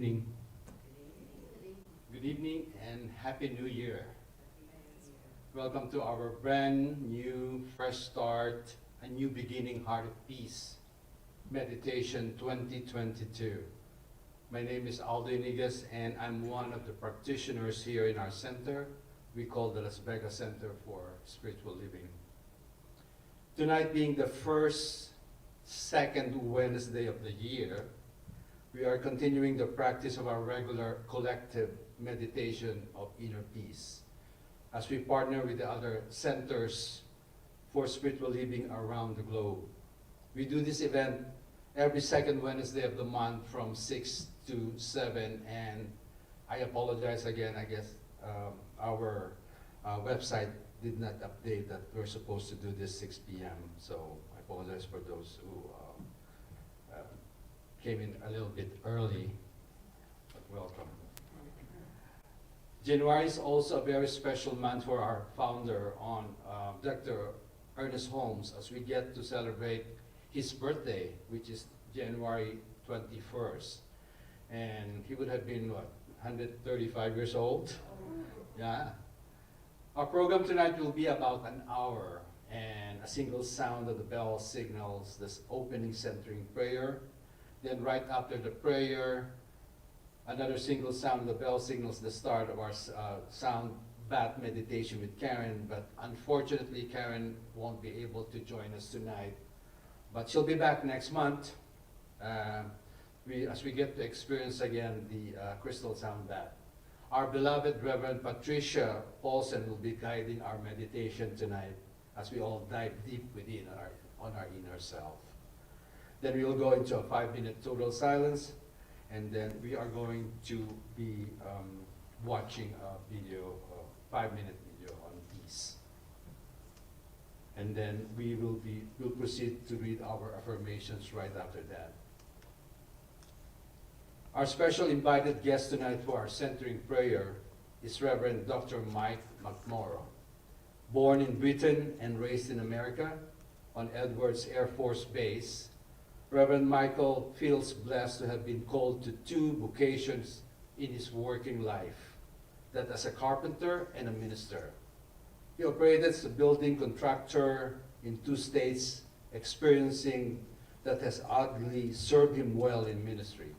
evening. Good evening and Happy New Year. Welcome to our brand new, fresh start, a new beginning, Heart of Peace, Meditation 2022. My name is Aldo Inigas and I'm one of the practitioners here in our center. We call the Las Vegas Center for Spiritual Living. Tonight being the second Wednesday of the year, we are continuing the practice of our regular collective meditation of inner peace as we partner with the other centers for spiritual living around the globe. We do this event every second Wednesday of the month from 6 to 7, and I apologize again, I guess our website did not update that we're supposed to do this 6 p.m. So I apologize for those who came in a little bit early, but welcome. January is also a very special month for our founder, Dr. Ernest Holmes, as we get to celebrate his birthday, which is January 21st. And he would have been, what, 135 years old? Yeah. Our program tonight will be about an hour, and a single sound of the bell signals this opening centering prayer. Then right after the prayer, another single sound of the bell signals the start of our sound bath meditation with Karen, but unfortunately Karen won't be able to join us tonight. But she'll be back next month as we get to experience again the crystal sound bath. Our beloved Reverend Patricia Paulsen will be guiding our meditation tonight as we all dive deep within on our inner self. Then we will go into a 5-minute total silence, and then we are going to be watching a video, a 5-minute video on peace. And then we'll proceed to read our affirmations right after that. Our special invited guest tonight for our centering prayer is Reverend Dr. Mike McMorrow. Born in Britain and raised in America on Edwards Air Force Base, Reverend Michael feels blessed to have been called to 2 vocations in his working life, that as a carpenter and a minister. He operated as a building contractor in 2 states, experiencing that has oddly served him well in ministry.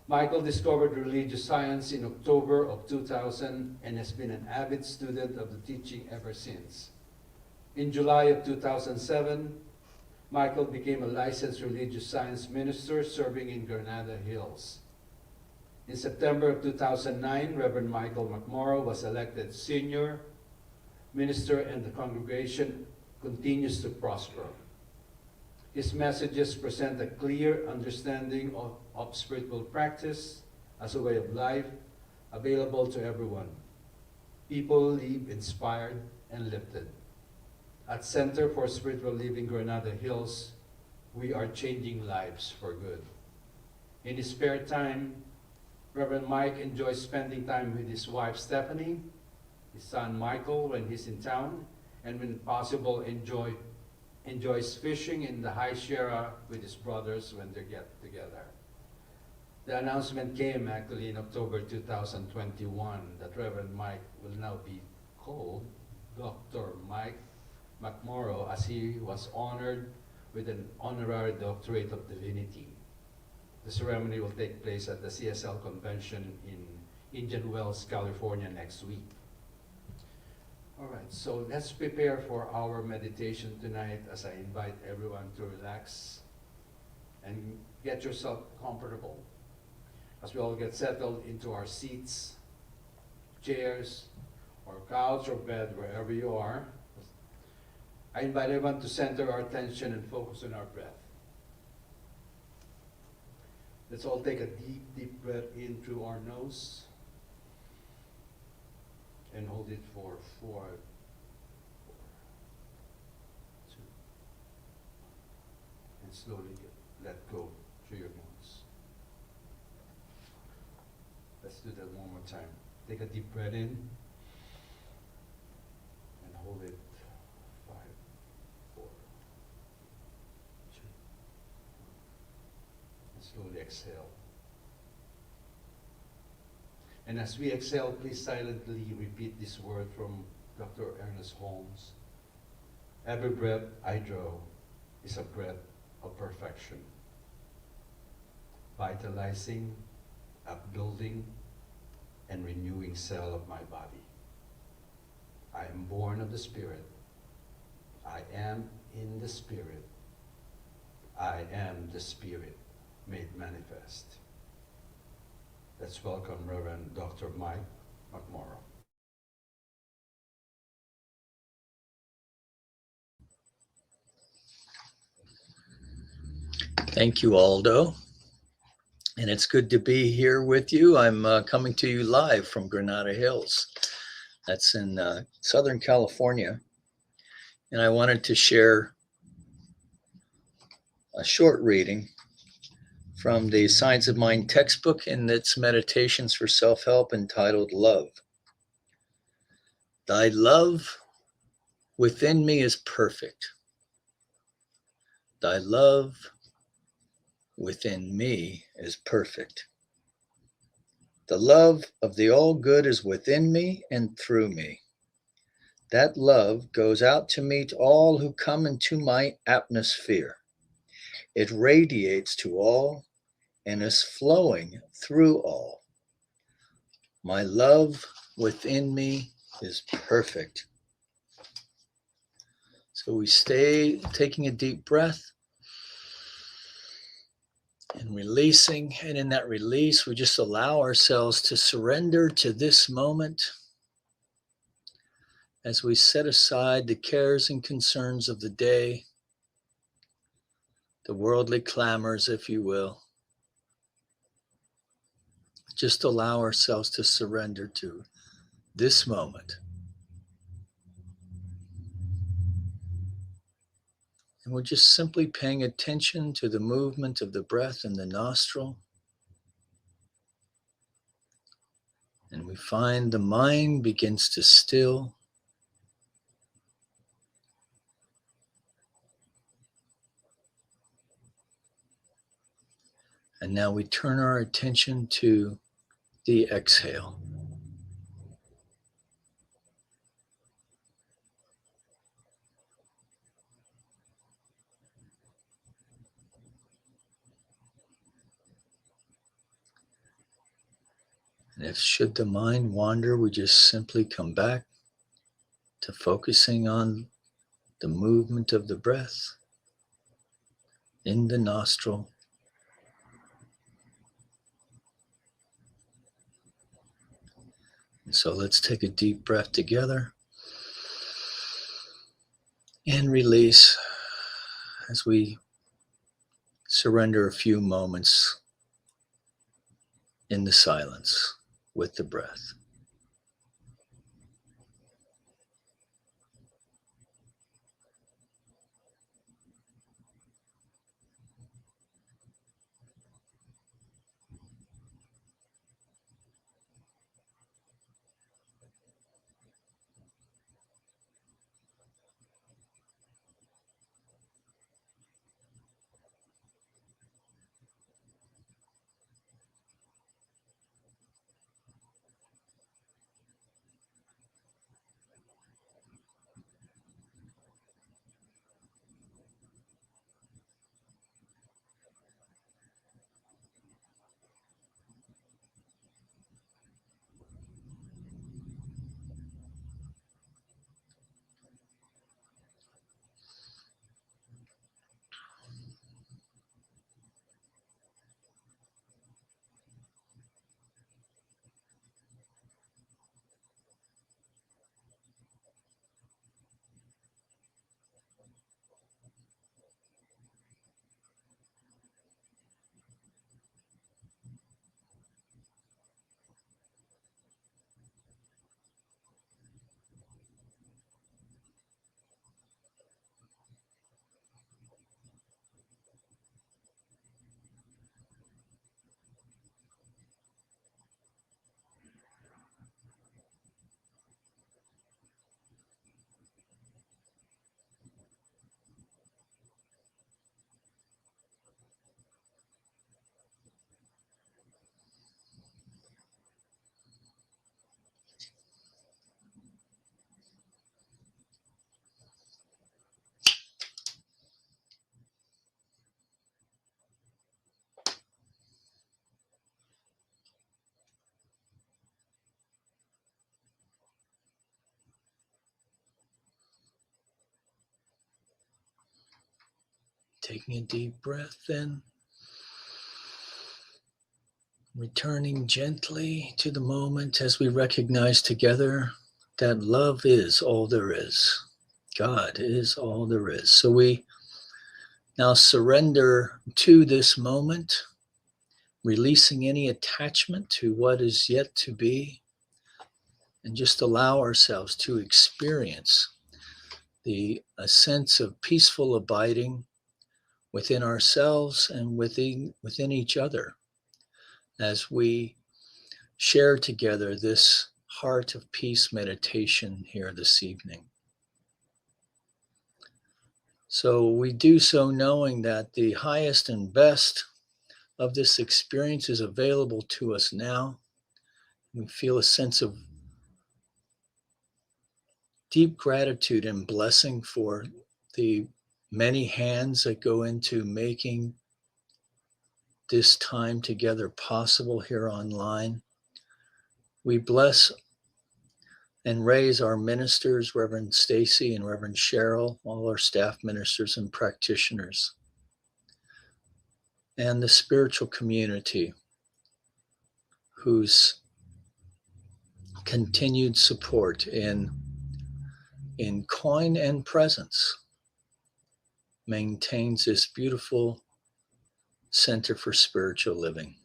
Michael discovered religious science in October of 2000 and has been an avid student of the teaching ever since. In July of 2007, Michael became a licensed religious science minister serving in Granada Hills. In September of 2009, Reverend Michael McMorrow was elected senior minister, and the congregation continues to prosper. His messages present a clear understanding of spiritual practice as a way of life available to everyone. People leave inspired and lifted. At Center for Spiritual Living Granada Hills, we are changing lives for good. In his spare time, Reverend Mike enjoys spending time with his wife Stephanie, his son Michael when he's in town, and when possible enjoys fishing in the High Sierra with his brothers when they get together. The announcement came actually in October 2021 that Reverend Mike will now be called Dr. Mike McMorrow, as he was honored with an honorary doctorate of divinity. The ceremony will take place at the CSL convention in Indian Wells, California next week. All right, so let's prepare for our meditation tonight as I invite everyone to relax and get yourself comfortable as we all get settled into our seats, chairs, or couch or bed, wherever you are. I invite everyone to center our attention and focus on our breath. Let's all take a deep, deep breath in through our nose and hold it for 4, 2, and slowly let go through your nose. Let's do that one more time. Take a deep breath in and hold it. Slowly exhale. And as we exhale, please silently repeat this word from Dr. Ernest Holmes. Every breath I draw is a breath of perfection, vitalizing, upbuilding, and renewing cell of my body. I am born of the Spirit. I am in the Spirit. I am the Spirit made manifest. Let's welcome Reverend Dr. Mike McMorrow. Thank you, Aldo. And it's good to be here with you. I'm coming to you live from Granada Hills. That's in Southern California. And I wanted to share a short reading from the Science of Mind textbook in its Meditations for Self-Help entitled Love. Thy love within me is perfect. Thy love within me is perfect. The love of the all good is within me and through me. That love goes out to meet all who come into my atmosphere. It radiates to all and is flowing through all. My love within me is perfect. So we stay taking a deep breath and releasing. And in that release, we just allow ourselves to surrender to this moment as we set aside the cares and concerns of the day, the worldly clamors, if you will. Just allow ourselves to surrender to this moment. And we're just simply paying attention to the movement of the breath in the nostril. And we find the mind begins to still. And now we turn our attention to the exhale. And if should the mind wander, we just simply come back to focusing on the movement of the breath in the nostril. And so let's take a deep breath together and release as we surrender a few moments in the silence with the breath. Taking a deep breath in, returning gently to the moment as we recognize together that love is all there is. God is all there is. So we now surrender to this moment, releasing any attachment to what is yet to be, and just allow ourselves to experience a sense of peaceful abiding within ourselves and within each other as we share together this heart of peace meditation here this evening. So we do so knowing that the highest and best of this experience is available to us now. We feel a sense of deep gratitude and blessing for the many hands that go into making this time together possible here online. We bless and raise our ministers, Reverend Stacy and Reverend Cheryl, all our staff ministers and practitioners, and the spiritual community whose continued support in coin and presence maintains this beautiful center for spiritual living.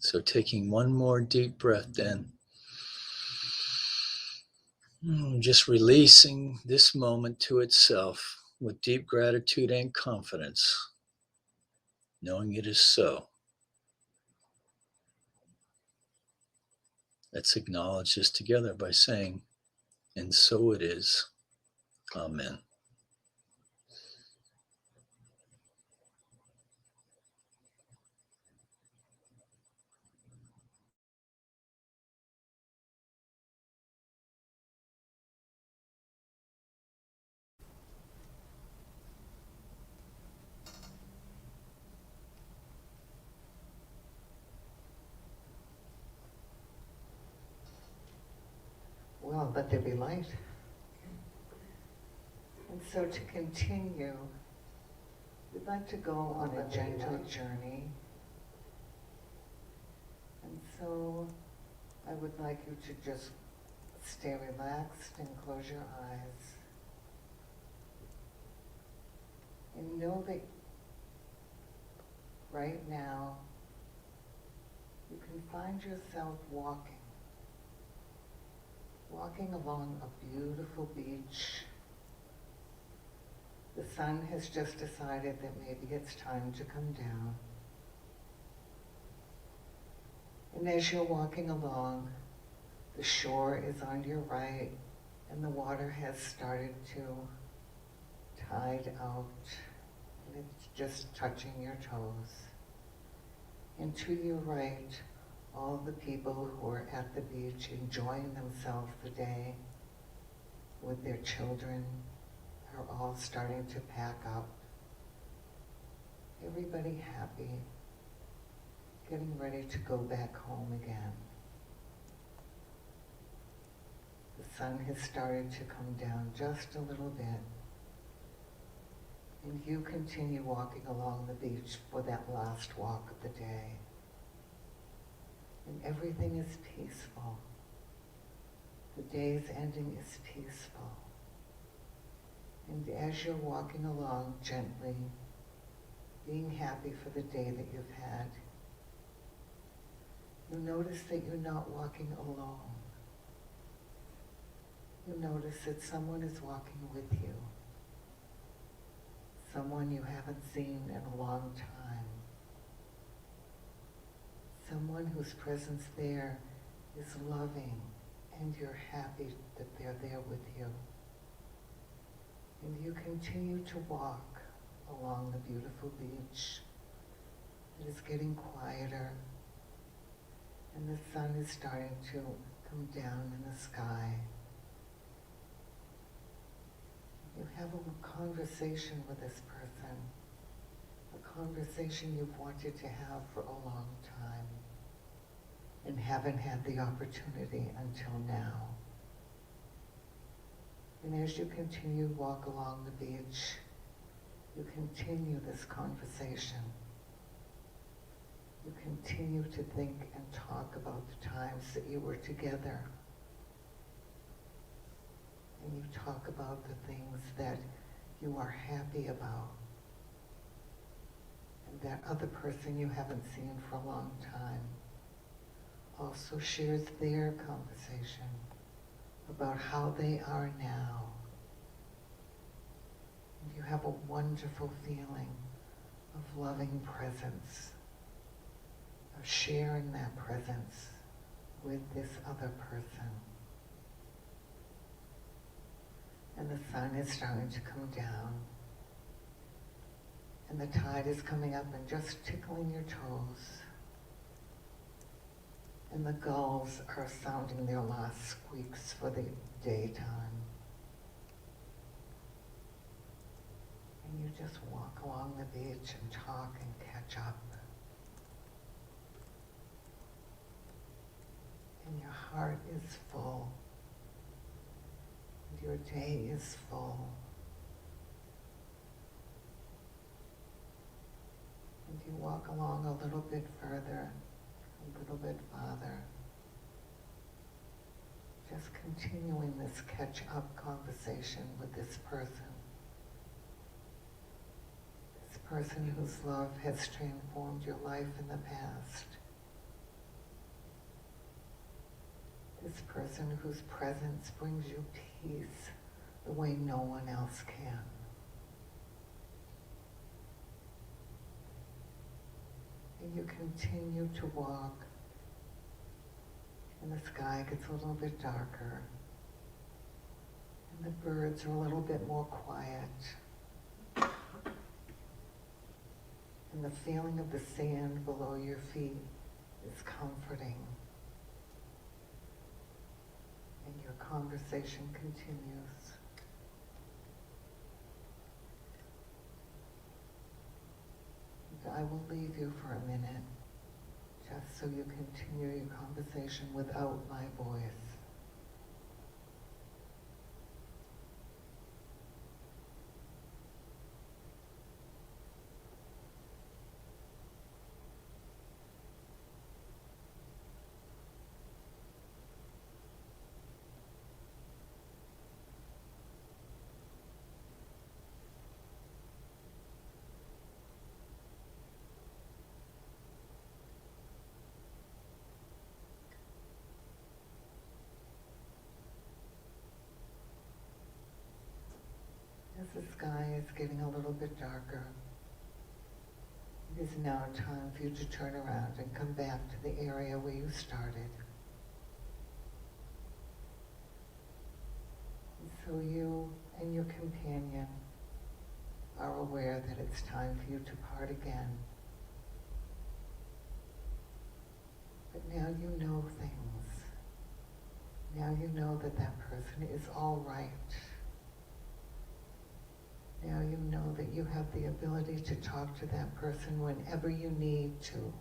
So taking one more deep breath in, just releasing this moment to itself with deep gratitude and confidence, knowing it is so. Let's acknowledge this together by saying, and so it is. Amen. Well, let there be light. And so to continue, we'd like to go on a gentle journey. And so I would like you to just stay relaxed and close your eyes. And know that right now you can find yourself walking along a beautiful beach. The sun has just decided that maybe it's time to come down. And as you're walking along, the shore is on your right and the water has started to tide out and it's just touching your toes. And to your right, all the people who are at the beach enjoying themselves the day with their children are all starting to pack up. Everybody happy, getting ready to go back home again. The sun has started to come down just a little bit, and you continue walking along the beach for that last walk of the day. And everything is peaceful. The day's ending is peaceful. And as you're walking along gently, being happy for the day that you've had, you notice that you're not walking alone. You notice that someone is walking with you. Someone you haven't seen in a long time. Someone whose presence there is loving, and you're happy that they're there with you. And you continue to walk along the beautiful beach. It is getting quieter, and the sun is starting to come down in the sky. You have a conversation with this person, a conversation you've wanted to have for a long time and haven't had the opportunity until now. And as you continue to walk along the beach, You continue this conversation. You continue to think and talk about the times that you were together. And you talk about the things that you are happy about. And that other person you haven't seen for a long time also shares their conversation about how they are now. And you have a wonderful feeling of loving presence, of sharing that presence with this other person. And the sun is starting to come down, and the tide is coming up and just tickling your toes. And the gulls are sounding their last squeaks for the daytime. And you just walk along the beach and talk and catch up. And your heart is full. And your day is full. And you walk along a little bit further, a little bit farther, just continuing this catch-up conversation with this person whose love has transformed your life in the past, this person whose presence brings you peace the way no one else can. And you continue to walk, and the sky gets a little bit darker, and the birds are a little bit more quiet, and the feeling of the sand below your feet is comforting, and your conversation continues. I will leave you for a minute, just so you continue your conversation without my voice. As the sky is getting a little bit darker, it is now time for you to turn around and come back to the area where you started. And so you and your companion are aware that it's time for you to part again. But now you know things. Now you know that that person is all right. Now you know that you have the ability to talk to that person whenever you need to.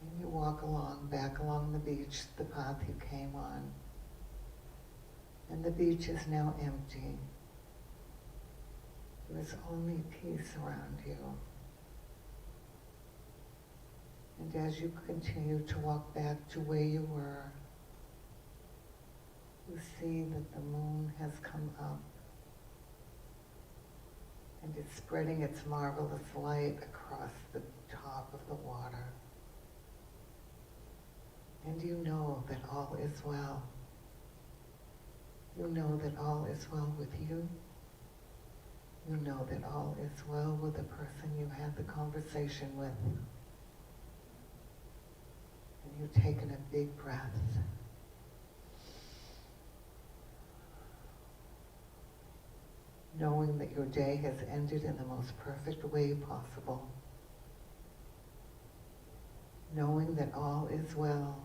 And you walk back along the beach, the path you came on. And the beach is now empty. There is only peace around you. And as you continue to walk back to where you were, you see that the moon has come up. And it's spreading its marvelous light across the top of the water. And you know that all is well. You know that all is well with you. You know that all is well with the person you had the conversation with. And you've taken a big breath. Knowing that your day has ended in the most perfect way possible. Knowing that all is well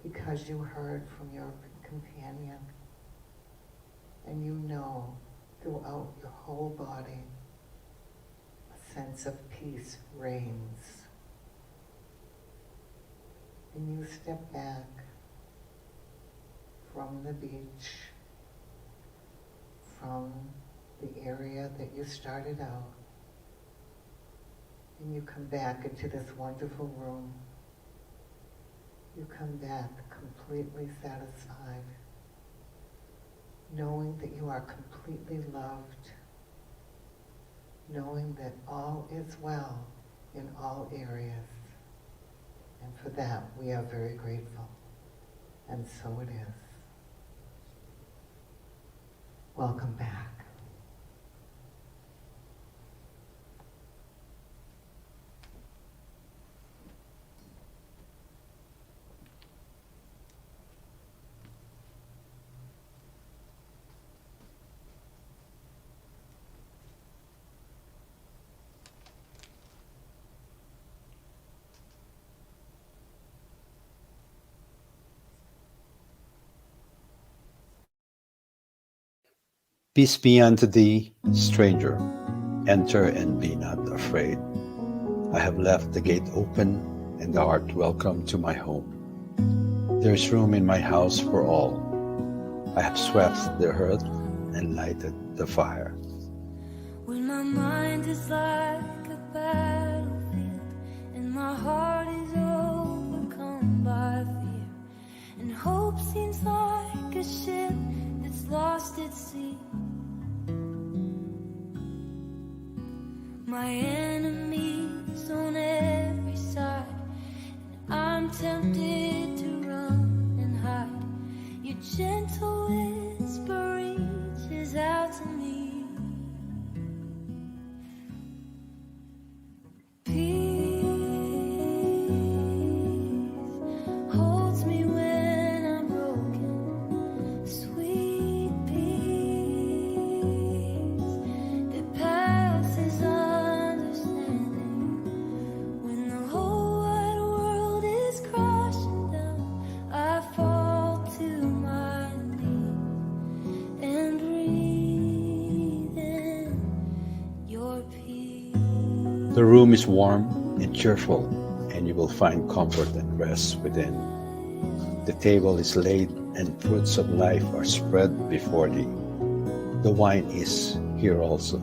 because you heard from your companion, and you know throughout your whole body a sense of peace reigns. And you step back from the beach, from the area that you started out, and you come back into this wonderful room. You come back completely satisfied, knowing that you are completely loved, knowing that all is well in all areas. And for that, we are very grateful. And so it is. Welcome back. Peace be unto thee, stranger. Enter and be not afraid. I have left the gate open, and thou art welcome to my home. There is room in my house for all. I have swept the hearth and lighted the fire. When my mind is like a battlefield, and my heart is overcome by fear, and hope seems like a ship that's lost at sea. My enemies on every side, and I'm tempted to run and hide. Your gentle whisper reaches out to me. Peace holds me when I'm broken. Sweet peace that passes understanding. When the whole wide world is crashing down, I fall to my knees and breathe in your peace. The room is warm and cheerful, and you will find comfort and rest within. The table is laid, and fruits of life are spread before thee. The wine is here also.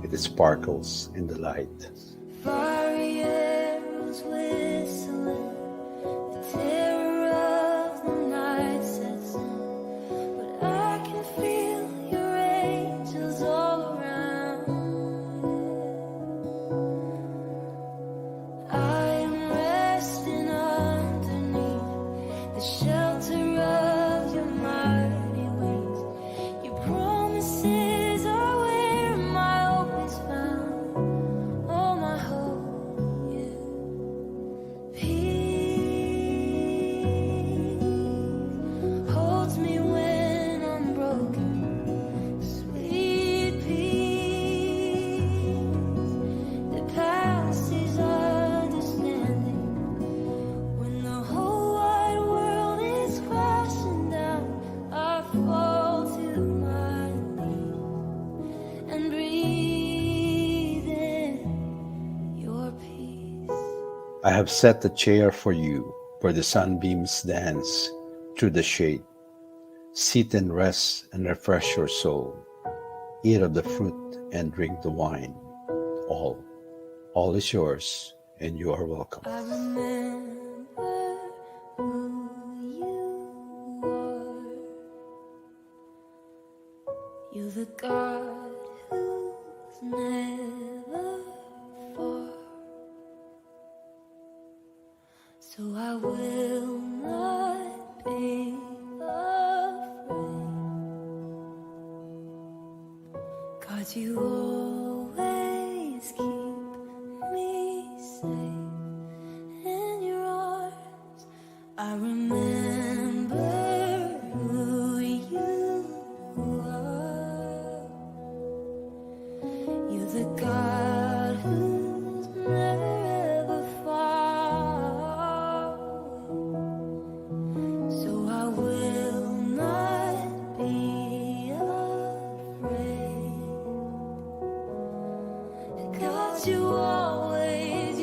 It sparkles in the light. Fiery arrows whistling, the terror of the night sets in. But I can feel your angels all around. I am resting underneath the shelter of your mighty wings. Your promises are where my hope is found. Oh, my hope, yeah. Peace holds me when I'm broken. Sweet peace that passes understanding. When the whole wide world is crashing down, I fall to my knees and breathe in your peace. I have set a chair for you where the sunbeams dance through the shade. Sit and rest and refresh your soul. Eat of the fruit and drink the wine. All is yours, and you are welcome. I remember who you are. You're the God who's never far. So I will not be afraid. 'Cause you always keep me safe in your arms. I remember who you are. You're the God who's never far. So I will not be afraid. 'Cause you always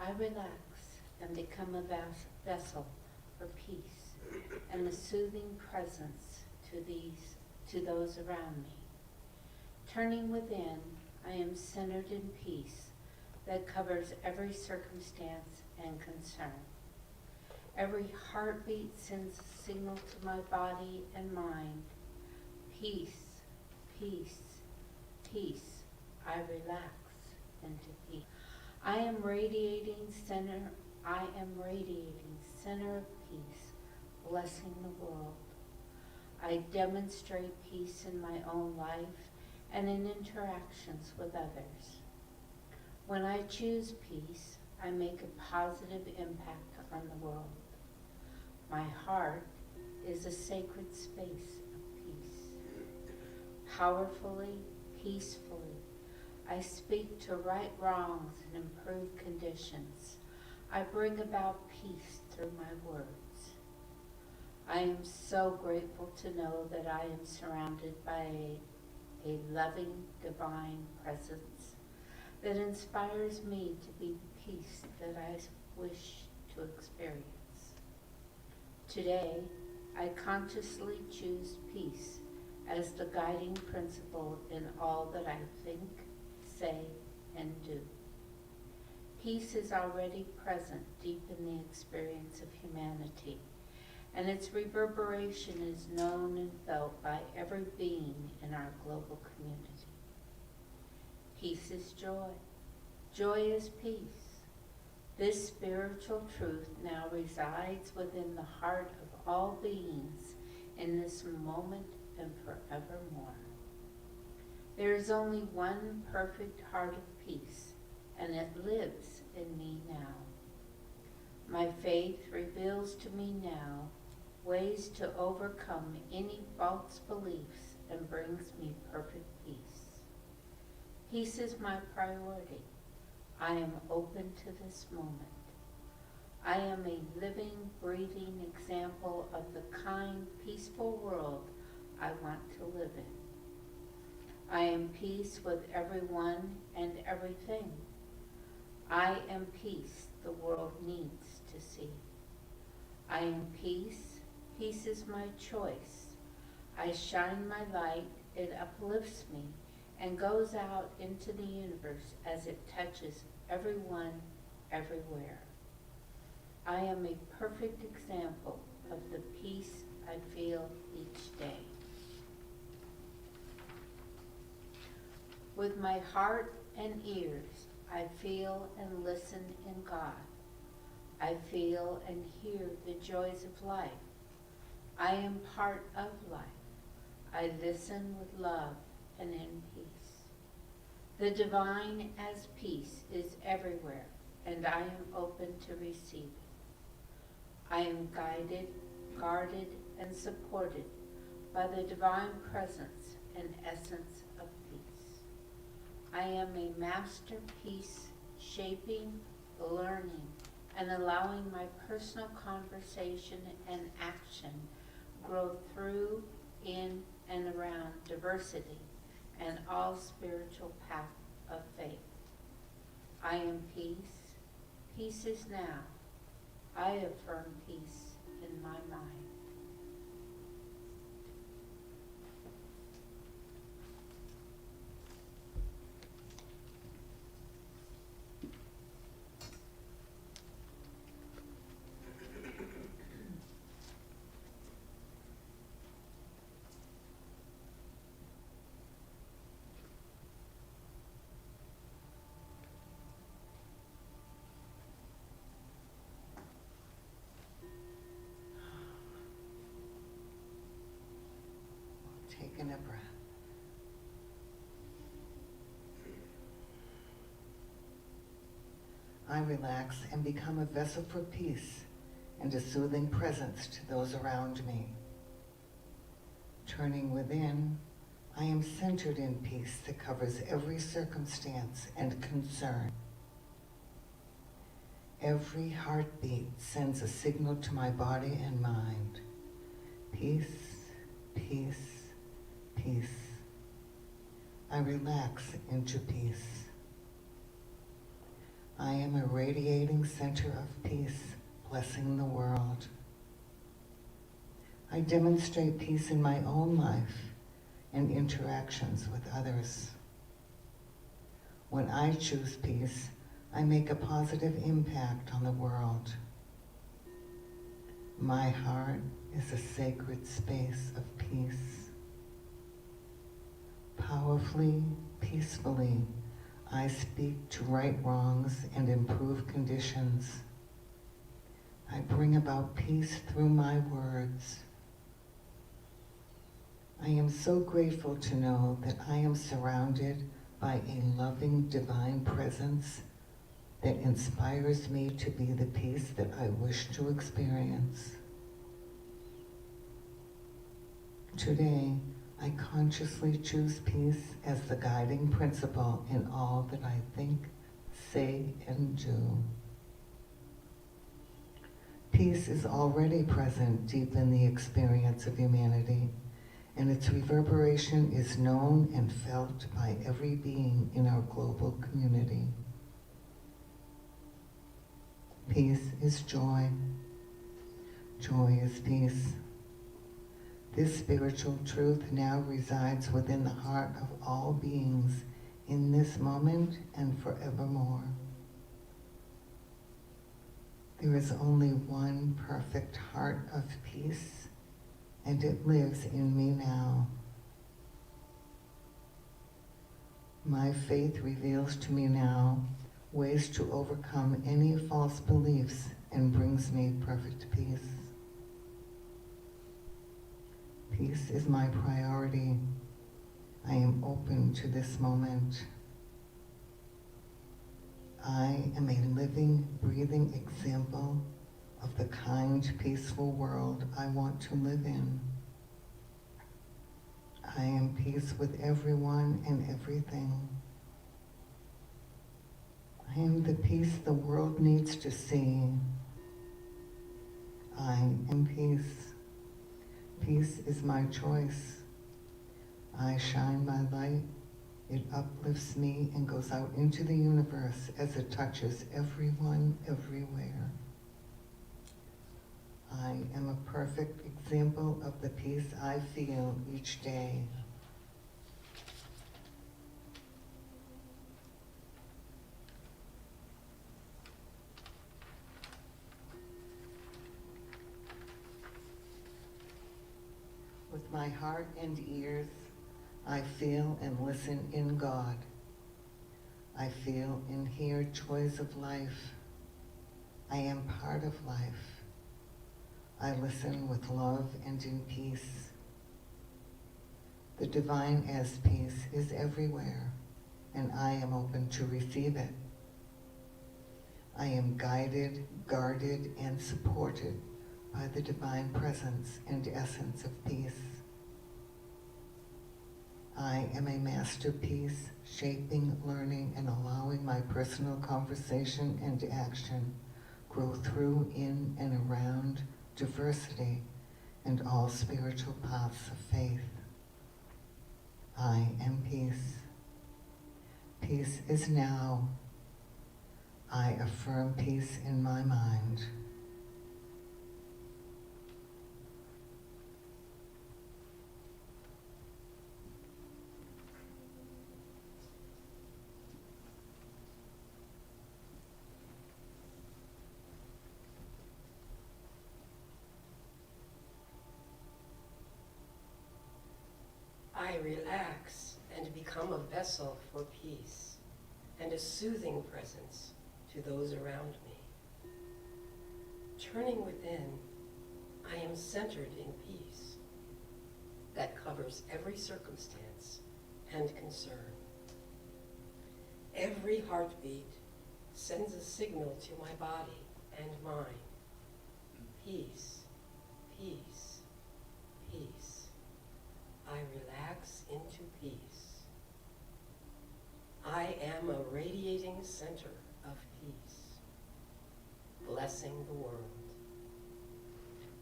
I relax and become a vessel for peace and a soothing presence to those around me. Turning within, I am centered in peace that covers every circumstance and concern. Every heartbeat sends a signal to my body and mind. Peace, peace, peace. I relax into peace. I am radiating center of peace, blessing the world. I demonstrate peace in my own life and in interactions with others. When I choose peace, I make a positive impact on the world. My heart is a sacred space of peace. Powerfully, peacefully, I speak to right wrongs and improve conditions. I bring about peace through my words. I am so grateful to know that I am surrounded by a loving, divine presence that inspires me to be the peace that I wish to experience. Today, I consciously choose peace as the guiding principle in all that I think, say, and do. Peace is already present deep in the experience of humanity, and its reverberation is known and felt by every being in our global community. Peace is joy. Joy is peace. This spiritual truth now resides within the heart of all beings in this moment and forevermore. There is only one perfect heart of peace, and it lives in me now. My faith reveals to me now ways to overcome any false beliefs and brings me perfect peace. Peace is my priority. I am open to this moment. I am a living, breathing example of the kind, peaceful world I want to live in. I am peace with everyone and everything. I am peace the world needs to see. I am peace. Peace is my choice. I shine my light. It uplifts me and goes out into the universe as it touches everyone, everywhere. I am a perfect example of the peace I feel each day. With my heart and ears, I feel and listen in God. I feel and hear the joys of life. I am part of life. I listen with love and in peace. The divine as peace is everywhere, and I am open to receive it. I am guided, guarded, and supported by the divine presence and essence of peace. I am a masterpiece, shaping, learning, and allowing my personal conversation and action grow through, in, and around diversity and all spiritual path of faith. I am peace. Peace is now. I affirm peace in my mind. Taking a breath. I relax and become a vessel for peace and a soothing presence to those around me. Turning within, I am centered in peace that covers every circumstance and concern. Every heartbeat sends a signal to my body and mind. Peace, peace, peace. I relax into peace. I am a radiating center of peace, blessing the world. I demonstrate peace in my own life and interactions with others. When I choose peace, I make a positive impact on the world. My heart is a sacred space of peace. Powerfully, peacefully, I speak to right wrongs and improve conditions. I bring about peace through my words. I am so grateful to know that I am surrounded by a loving divine presence that inspires me to be the peace that I wish to experience. Today, I consciously choose peace as the guiding principle in all that I think, say, and do. Peace is already present deep in the experience of humanity, and its reverberation is known and felt by every being in our global community. Peace is joy. Joy is peace. This spiritual truth now resides within the heart of all beings in this moment and forevermore. There is only one perfect heart of peace, and it lives in me now. My faith reveals to me now ways to overcome any false beliefs and brings me perfect peace. Peace is my priority. I am open to this moment. I am a living, breathing example of the kind, peaceful world I want to live in. I am peace with everyone and everything. I am the peace the world needs to see. I am peace. Peace is my choice. I shine my light. It uplifts me and goes out into the universe as it touches everyone, everywhere. I am a perfect example of the peace I feel each day. With my heart and ears, I feel and listen in God. I feel and hear joys of life. I am part of life. I listen with love and in peace. The divine as peace is everywhere, and I am open to receive it. I am guided, guarded, and supported by the divine presence and essence of peace. I am a masterpiece, shaping, learning, and allowing my personal conversation and action grow through, in, and around diversity and all spiritual paths of faith. I am peace. Peace is now. I affirm peace in my mind. I relax and become a vessel for peace and a soothing presence to those around me. Turning within, I am centered in peace that covers every circumstance and concern. Every heartbeat sends a signal to my body and mind. Peace, peace, peace. I relax into peace. I am a radiating center of peace, blessing the world.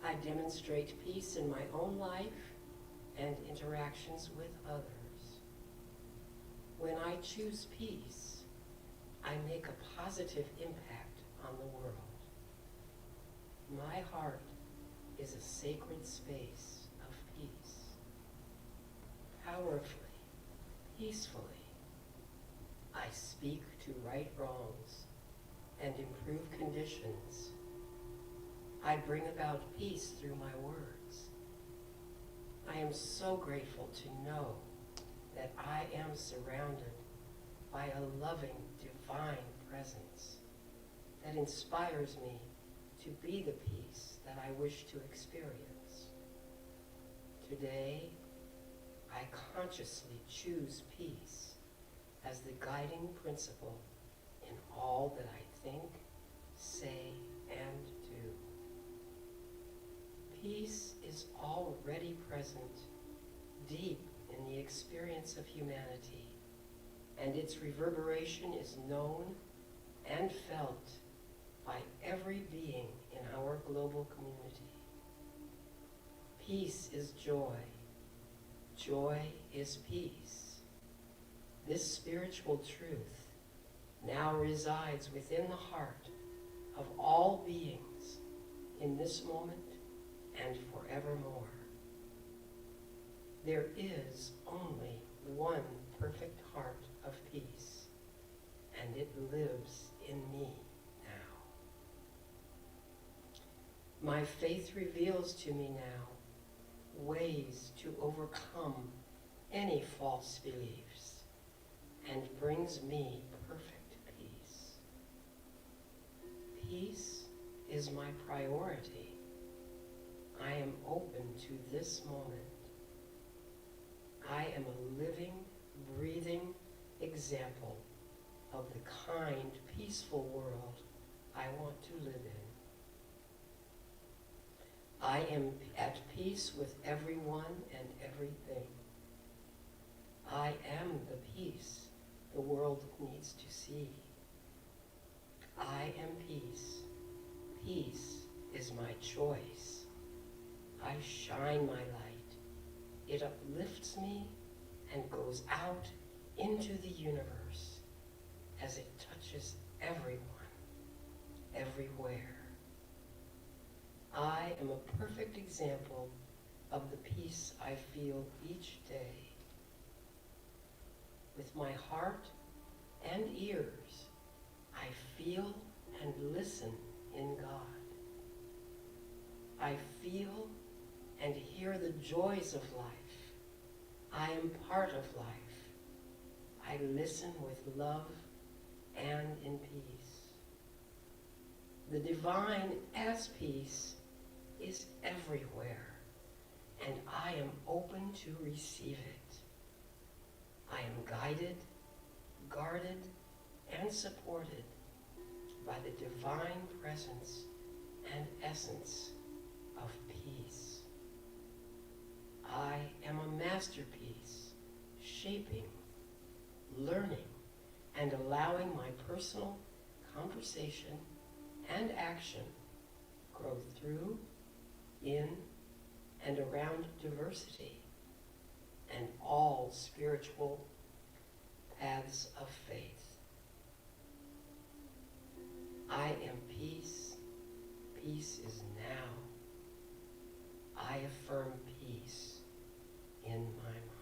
I demonstrate peace in my own life and interactions with others. When I choose peace, I make a positive impact on the world. My heart is a sacred space of peace. Powerfully, peacefully, I speak to right wrongs and improve conditions. I bring about peace through my words. I am so grateful to know that I am surrounded by a loving, divine presence that inspires me to be the peace that I wish to experience. Today, I consciously choose peace as the guiding principle in all that I think, say, and do. Peace is already present deep in the experience of humanity, and its reverberation is known and felt by every being in our global community. Peace is joy. Joy is peace. This spiritual truth now resides within the heart of all beings in this moment and forevermore. There is only one perfect heart of peace, and it lives in me now. My faith reveals to me now ways to overcome any false beliefs and brings me perfect peace. Peace is my priority. I am open to this moment. I am a living, breathing example of the kind, peaceful world I want to live in. I am at peace with everyone and everything. I am the peace the world needs to see. I am peace. Peace is my choice. I shine my light. It uplifts me and goes out into the universe as it touches everyone, everywhere. I am a perfect example of the peace I feel each day. With my heart and ears, I feel and listen in God. I feel and hear the joys of life. I am part of life. I listen with love and in peace. The divine as peace is everywhere, and I am open to receive it. I am guided, guarded, and supported by the divine presence and essence of peace. I am a masterpiece, shaping, learning, and allowing my personal conversation and action grow through, in, and around diversity and all spiritual paths of faith. I am peace. Peace is now. I affirm peace in my mind.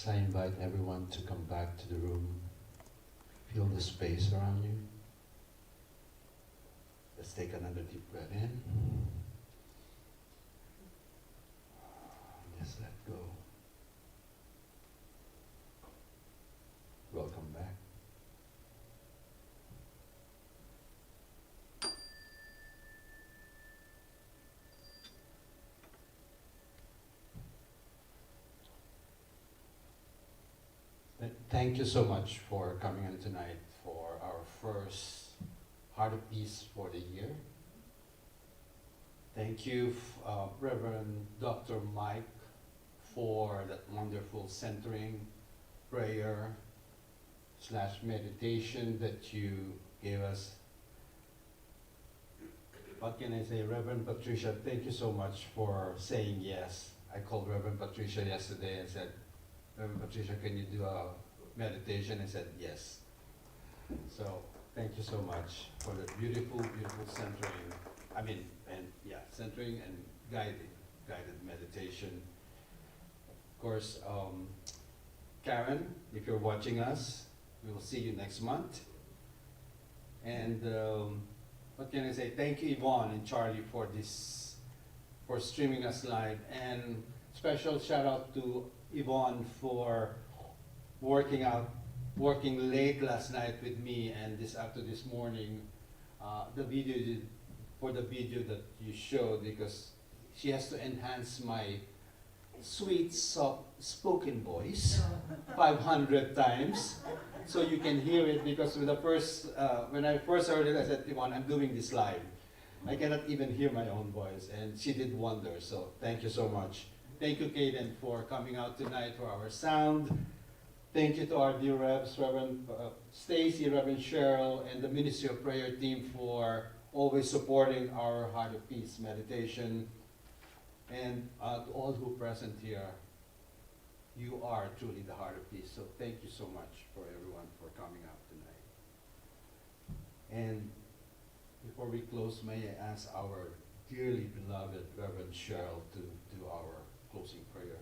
So I invite everyone to come back to the room. Feel the space around you. Let's take another deep breath in. Just let go. Welcome back. Thank you so much for coming in tonight for our first Heart of Peace for the year. Thank you, Reverend Dr. Mike, for that wonderful centering prayer / meditation that you gave us. What can I say? Reverend Patricia, thank you so much for saying yes. I called Reverend Patricia yesterday and said, Reverend Patricia, can you do a meditation? I said yes. So thank you so much for the beautiful, beautiful centering. Centering and guided meditation. Of course, Karen, if you're watching us, we will see you next month. And what can I say? Thank you, Yvonne and Charlie, for streaming us live. And special shout out to Yvonne for working late last night with me and after this morning, the video that you showed, because she has to enhance my sweet, soft spoken voice 500 times so you can hear it, because when I first heard it, I said, Yvonne, I'm doing this live. I cannot even hear my own voice, and she did wonders, so thank you so much. Thank you, Kaden, for coming out tonight for our sound. Thank you to our dear Revs, Reverend Stacy, Reverend Cheryl, and the Ministry of Prayer team for always supporting our Heart of Peace meditation. And to all who are present here, you are truly the Heart of Peace. So thank you so much for everyone for coming out tonight. And before we close, may I ask our dearly beloved Reverend Cheryl to do our closing prayer.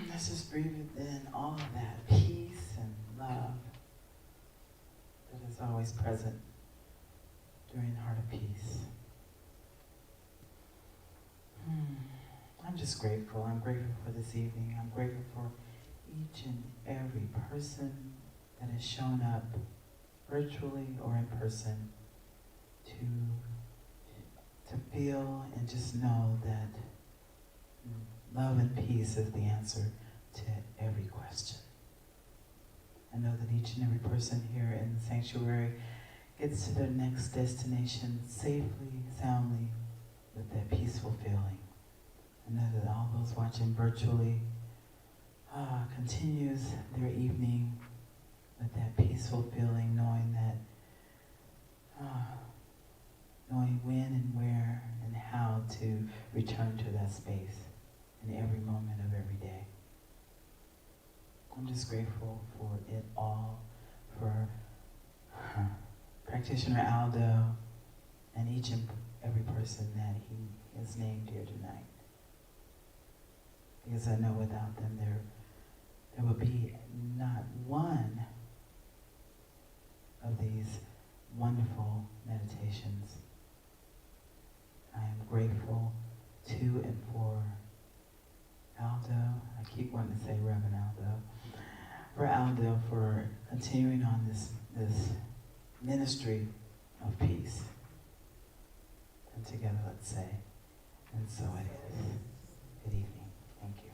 Let's just breathe in all of that peace and love that is always present during Heart of Peace. I'm just grateful. I'm grateful for this evening. I'm grateful for each and every person that has shown up virtually or in person to feel and just know that love and peace is the answer to every question. I know that each and every person here in the sanctuary gets to their next destination safely, soundly, with that peaceful feeling. I know that all those watching virtually continues their evening with that peaceful feeling, knowing that, knowing when and where and how to return to that space in every moment of every day. I'm just grateful for it all, for Practitioner Aldo and each and every person that he has named here tonight. Because I know without them there would be not one of these wonderful meditations. I am grateful to and for Aldo, I keep wanting to say Reverend Aldo, for Aldo for continuing on this ministry of peace. And together let's say, and so it is. Good evening. Thank you.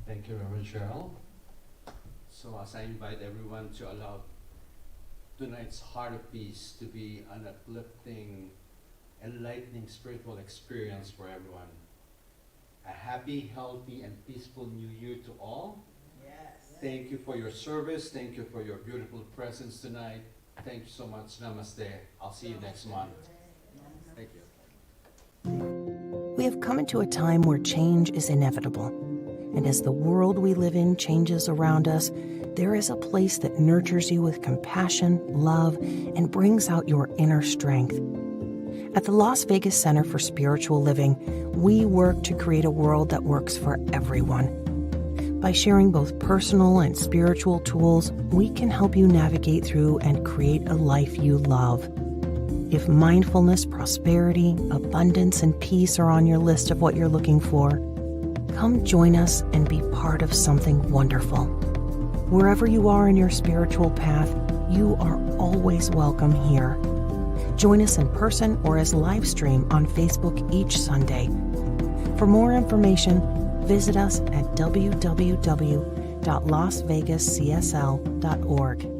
Thank you, Reverend Cheryl. So as I invite everyone to allow tonight's Heart of Peace to be an uplifting, enlightening spiritual experience for everyone. A happy, healthy, and peaceful new year to all. Yes. Thank you for your service. Thank you for your beautiful presence tonight. Thank you so much. Namaste. I'll see you next month. Thank you. We have come into a time where change is inevitable. And as the world we live in changes around us, there is a place that nurtures you with compassion, love, and brings out your inner strength. At the Las Vegas Center for Spiritual Living, we work to create a world that works for everyone. By sharing both personal and spiritual tools, we can help you navigate through and create a life you love. If mindfulness, prosperity, abundance, and peace are on your list of what you're looking for, come join us and be part of something wonderful. Wherever you are in your spiritual path, you are always welcome here. Join us in person or as live stream on Facebook each Sunday. For more information, visit us at www.lasvegascsl.org.